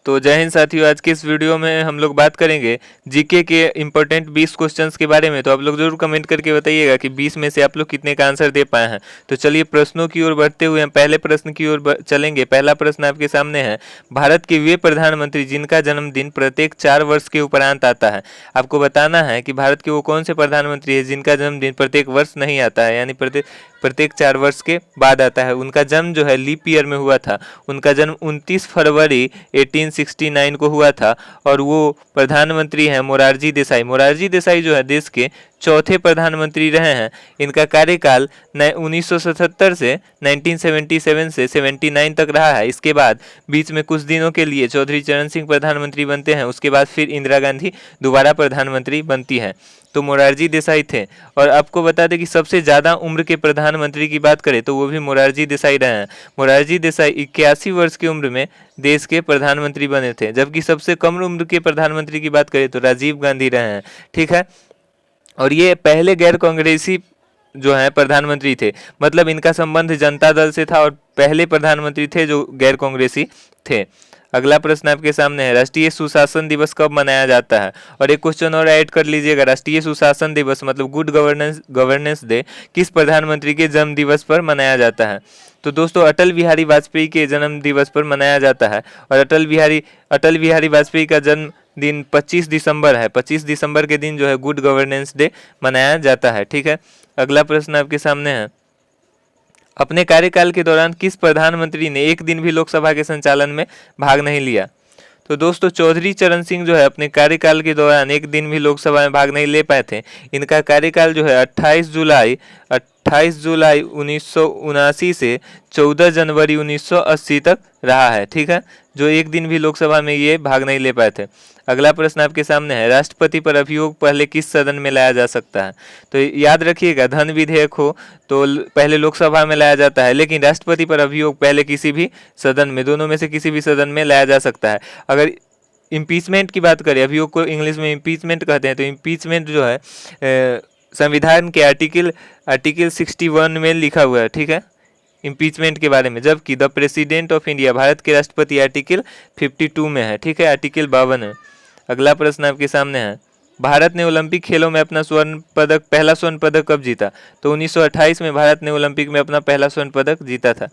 तो जय हिंद साथियों, आज के इस वीडियो में हम लोग बात करेंगे जीके के इम्पोर्टेंट 20 क्वेश्चंस के बारे में। तो आप लोग जरूर कमेंट करके बताइएगा कि 20 में से आप लोग कितने का आंसर दे पाए हैं। तो चलिए प्रश्नों की ओर बढ़ते हुए हम पहले प्रश्न की ओर चलेंगे। पहला प्रश्न आपके सामने है, भारत के वे प्रधानमंत्री जिनका जन्मदिन प्रत्येक 4 वर्ष के उपरांत आता है। आपको बताना है कि भारत के वो कौन से प्रधानमंत्री है जिनका जन्मदिन प्रत्येक वर्ष नहीं आता है, यानी प्रत्येक 4 वर्ष के बाद आता है। उनका जन्म जो है लीप ईयर में हुआ था। उनका जन्म 29 फरवरी 1869 को हुआ था और वो प्रधानमंत्री हैं मोरारजी देसाई। मोरारजी देसाई जो है देश के चौथे प्रधानमंत्री रहे हैं। इनका कार्यकाल 1977 से 1977 से 79 तक रहा है। इसके बाद बीच में कुछ दिनों के लिए चौधरी चरण सिंह प्रधानमंत्री बनते हैं। उसके बाद फिर इंदिरा गांधी दोबारा प्रधानमंत्री बनती है। तो मोरारजी देसाई थे। और आपको बता दें कि सबसे ज़्यादा उम्र के प्रधानमंत्री की बात करें तो वो भी मोरारजी देसाई रहे हैं। मोरारजी देसाई 81 वर्ष की उम्र में देश के प्रधानमंत्री बने थे। जबकि सबसे कम उम्र के प्रधानमंत्री की बात करें तो राजीव गांधी रहे हैं। ठीक है, और ये पहले गैर कांग्रेसी जो है प्रधानमंत्री थे, मतलब इनका संबंध जनता दल से था और पहले प्रधानमंत्री थे जो गैर कांग्रेसी थे। अगला प्रश्न आपके सामने है, राष्ट्रीय सुशासन दिवस कब मनाया जाता है? और एक क्वेश्चन और ऐड कर लीजिएगा, राष्ट्रीय सुशासन दिवस मतलब गुड गवर्नेंस डे किस प्रधानमंत्री के जन्म दिवस पर मनाया जाता है? तो दोस्तों अटल बिहारी वाजपेयी के जन्म दिवस पर मनाया जाता है। और अटल बिहारी वाजपेयी का जन्म दिन 25 दिसंबर है। 25 दिसंबर के दिन जो है गुड गवर्नेंस डे मनाया जाता है। ठीक है, अगला प्रश्न आपके सामने है, अपने कार्यकाल के दौरान किस प्रधानमंत्री ने एक दिन भी लोकसभा के संचालन में भाग नहीं लिया? तो दोस्तों चौधरी चरण सिंह जो है अपने कार्यकाल के दौरान एक दिन भी लोकसभा में भाग नहीं ले पाए थे। इनका कार्यकाल जो है 28 जुलाई 1979 से 14 जनवरी 1980 तक रहा है। ठीक है, जो एक दिन भी लोकसभा में ये भाग नहीं ले पाए थे। अगला प्रश्न आपके सामने है, राष्ट्रपति पर अभियोग पहले किस सदन में लाया जा सकता है? तो याद रखिएगा, धन विधेयक हो तो पहले लोकसभा में लाया जाता है, लेकिन राष्ट्रपति पर अभियोग पहले किसी भी सदन में, दोनों में से किसी भी सदन में लाया जा सकता है। अगर इम्पीचमेंट की बात करें, अभियोग को इंग्लिश में इम्पीचमेंट कहते हैं, तो इम्पीचमेंट जो है संविधान के आर्टिकल 61 में लिखा हुआ है। ठीक है, इम्पीचमेंट के बारे में, जबकि the president of India Bharat के राष्ट्रपति आर्टिकल 52 में है। ठीक है, आर्टिकल 52 है। अगला प्रश्न आपके सामने है, भारत ने ओलंपिक खेलों में अपना पहला स्वर्ण पदक कब जीता? तो 1928 में भारत ने ओलंपिक में अपना पहला स्वर्ण पदक जीता था।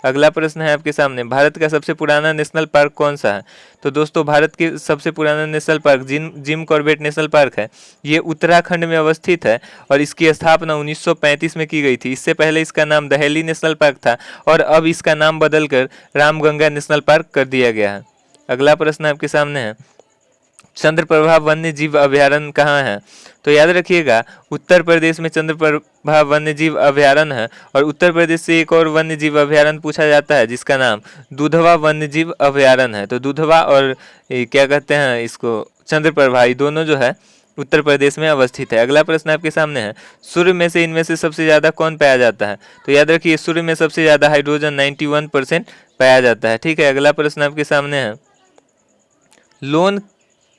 अगला प्रश्न है आपके सामने, भारत का सबसे पुराना नेशनल पार्क कौन सा है? तो दोस्तों भारत के सबसे पुराना national park Jim Corbett national park है। ये उत्तराखंड में अवस्थित है और इसकी स्थापना 1935 में की गई थी। इससे पहले इसका नाम दहेली नेशनल पार्क था और अब इसका नाम बदलकर रामगंगा नेशनल पार्क कर दिया गया है। अगला प्रश्न आपके सामने है, चंद्रप्रभा वन्य जीव अभयारण्य कहाँ है? तो याद रखिएगा, उत्तर प्रदेश में चंद्रप्रभा वन्य जीव अभयारण्य है। और उत्तर प्रदेश से एक और वन्य जीव अभयारण्य पूछा जाता है जिसका नाम दुधवा वन्य जीव अभयारण्य है। तो दुधवा और क्या कहते हैं इसको, चंद्रप्रभा, दोनों जो है उत्तर प्रदेश में अवस्थित है। अगला प्रश्न आपके सामने है, सूर्य में से इनमें से सबसे ज़्यादा कौन पाया जाता है? तो याद रखिए, सूर्य में सबसे ज़्यादा हाइड्रोजन 91% पाया जाता है। ठीक है, अगला प्रश्न आपके सामने है,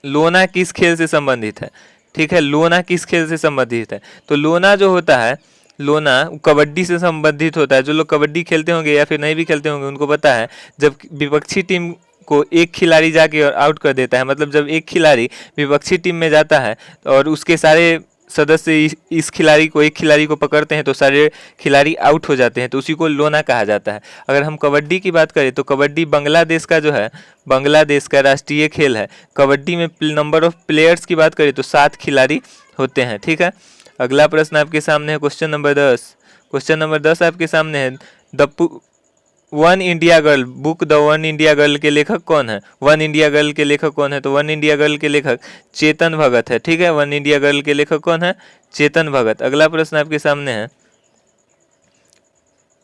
लोना किस खेल से संबंधित है? ठीक है, लोना किस खेल से संबंधित है? तो लोना जो होता है, लोना कबड्डी से संबंधित होता है। जो लोग कबड्डी खेलते होंगे या फिर नहीं भी खेलते होंगे उनको पता है, जब विपक्षी टीम को एक खिलाड़ी जाके और आउट कर देता है, मतलब जब एक खिलाड़ी विपक्षी टीम में जाता है और उसके सारे सदस्य एक खिलाड़ी को पकड़ते हैं तो सारे खिलाड़ी आउट हो जाते हैं, तो उसी को लोना कहा जाता है। अगर हम कबड्डी की बात करें तो कबड्डी बांग्लादेश का जो है, बांग्लादेश का राष्ट्रीय खेल है। कबड्डी में नंबर ऑफ प्लेयर्स की बात करें तो 7 खिलाड़ी होते हैं। ठीक है, अगला प्रश्न आपके सामने है, क्वेश्चन नंबर 10। क्वेश्चन नंबर 10 आपके सामने है, one India girl book the one India girl के लेखक कौन है? वन इंडिया गर्ल के लेखक कौन है? तो वन इंडिया गर्ल के लेखक चेतन भगत है। ठीक है, वन इंडिया गर्ल के लेखक कौन है? चेतन भगत। अगला प्रश्न आपके सामने है,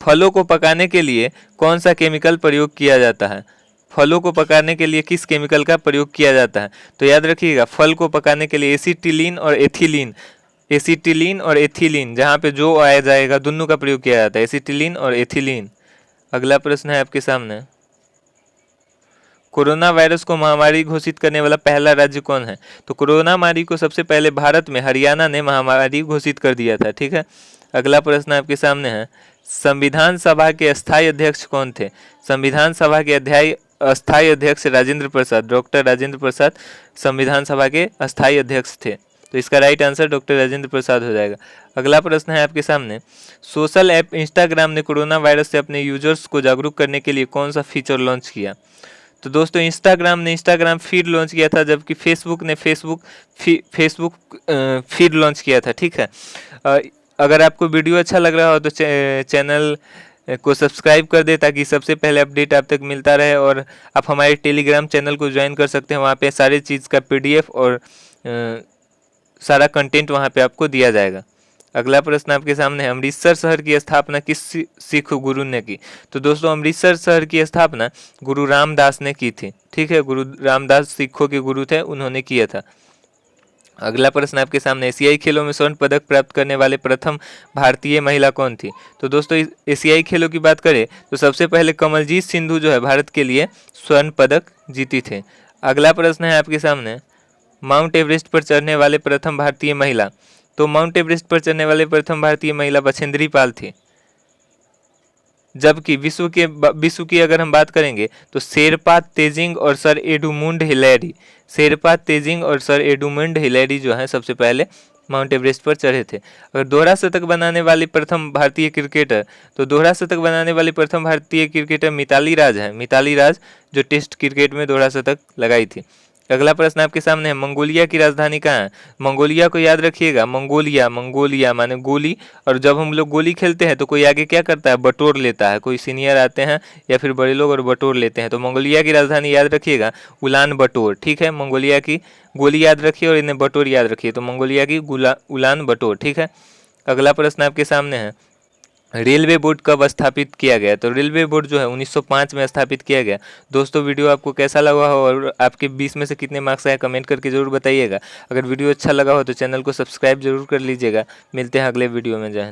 फलों को पकाने के लिए कौन सा केमिकल प्रयोग किया जाता है? फलों को पकाने के लिए किस केमिकल का प्रयोग किया जाता है? तो याद रखिएगा, फल को पकाने के लिए एसिटिलीन और एथिलीन, जहाँ पे जो आया जाएगा दोनों का प्रयोग किया जाता है, एसिटिलीन और एथिलीन। अगला प्रश्न है आपके सामने, कोरोना वायरस को महामारी घोषित करने वाला पहला राज्य कौन है? तो कोरोना महामारी को सबसे पहले भारत में हरियाणा ने महामारी घोषित कर दिया था। ठीक है, अगला प्रश्न आपके सामने है, संविधान सभा के अस्थायी अध्यक्ष कौन थे? संविधान सभा के अस्थायी अध्यक्ष राजेंद्र प्रसाद, डॉक्टर राजेंद्र प्रसाद संविधान सभा के अस्थायी अध्यक्ष थे। तो इसका right answer doctor Rajendra Prasad हो जाएगा। अगला प्रश्न है आपके सामने, सोशल ऐप इंस्टाग्राम ने कोरोना वायरस से अपने यूजर्स को जागरूक करने के लिए कौन सा फीचर लॉन्च किया? तो दोस्तों इंस्टाग्राम ने इंस्टाग्राम फीड लॉन्च किया था, जबकि फेसबुक ने फेसबुक फीड लॉन्च किया था। ठीक है, अगर आपको वीडियो अच्छा लग रहा हो तो चैनल को सब्सक्राइब कर दे ताकि सबसे पहले अपडेट आप तक मिलता रहे, और आप हमारे टेलीग्राम चैनल को ज्वाइन कर सकते हैं। वहाँ पे सारे चीज़ का PDF और सारा कंटेंट वहाँ पे आपको दिया जाएगा। अगला प्रश्न आपके सामने है, अमृतसर शहर की स्थापना किस सिख गुरु ने की? तो दोस्तों अमृतसर शहर की स्थापना गुरु रामदास ने की थी। ठीक है, गुरु रामदास सिखों के गुरु थे, उन्होंने किया था। अगला प्रश्न आपके सामने, एशियाई खेलों में स्वर्ण पदक प्राप्त करने वाले प्रथम भारतीय महिला कौन थी? तो दोस्तों एशियाई खेलों की बात करें तो सबसे पहले कमलजीत सिंधु जो है भारत के लिए स्वर्ण पदक जीती थे। अगला प्रश्न है आपके सामने, माउंट एवरेस्ट पर चढ़ने वाले प्रथम भारतीय महिला? तो माउंट एवरेस्ट पर चढ़ने वाले प्रथम भारतीय महिला बछेंद्री पाल थी। जबकि विश्व की अगर हम बात करेंगे तो शेरपा तेजिंग और सर एडुमुंड हिलैरी, शेरपा तेजिंग और सर एडुमुंड हिलैरी जो है सबसे पहले माउंट एवरेस्ट पर चढ़े थे। अगर दोहरा शतक बनाने वाली प्रथम भारतीय क्रिकेटर, तो दोहरा शतक बनाने वाली प्रथम भारतीय क्रिकेटर मिताली राज है, मिताली राज जो टेस्ट क्रिकेट में दोहरा शतक लगाई थी। अगला प्रश्न आपके सामने है, मंगोलिया की राजधानी कहाँ है? मंगोलिया को याद रखिएगा, मंगोलिया माने गोली, और जब हम लोग गोली खेलते हैं तो कोई आगे क्या करता है, बटोर लेता है, कोई सीनियर आते हैं या फिर बड़े लोग और बटोर लेते हैं। तो मंगोलिया की राजधानी याद रखिएगा, उलान बटोर। ठीक है, मंगोलिया की गोली याद रखिए और इन्हें बटोर याद रखिए, तो मंगोलिया की उलान बटोर। ठीक है, अगला प्रश्न आपके सामने है, रेलवे बोर्ड कब स्थापित किया गया? तो रेलवे बोर्ड जो है 1905 में स्थापित किया गया। दोस्तों वीडियो आपको कैसा लगा हो और आपके 20 में से कितने मार्क्स आए कमेंट करके जरूर बताइएगा। अगर वीडियो अच्छा लगा हो तो चैनल को सब्सक्राइब जरूर कर लीजिएगा। मिलते हैं अगले वीडियो में। जय हिंद।